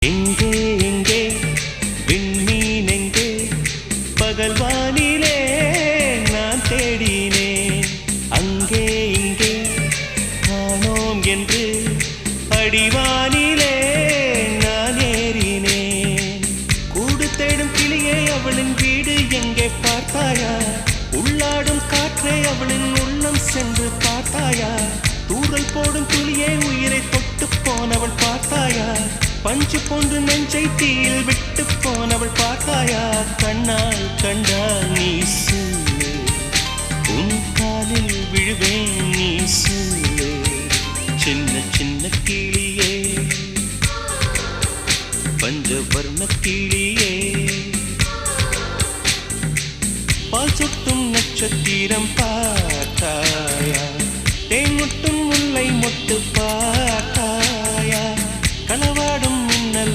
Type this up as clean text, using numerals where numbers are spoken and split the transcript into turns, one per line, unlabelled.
எங்கே எங்கே விண்மீன் எங்கே பகல்வானிலே நான் தேடினேன் அங்கே இங்கே காணோம் என்று அடிவானிலே நான் ஏறினேன் கூடு தேடும் கிளியே அவளின் வீடு எங்கே பார்த்தாயா உள்ளாடும் காற்றே அவளின் உள்ளம் சென்று பார்த்தாயா தூரல் போடும் துளியே உயிரை தொட்டு போனவள் பார்த்தாயா பஞ்சு போன்று நெஞ்சை தீயில் விட்டு போனவள் பார்த்தாயா கண்ணால் கண்டால் நீ சொல்லு உன் காலில் விழுவேன் நீ சொல்லு சின்ன சின்ன கிளியே பஞ்சவர்ண கிளியே பால் சொட்டும் நட்சத்திரம் பார்த்தாயா தேன் முட்டும் முல்லை மொட்டு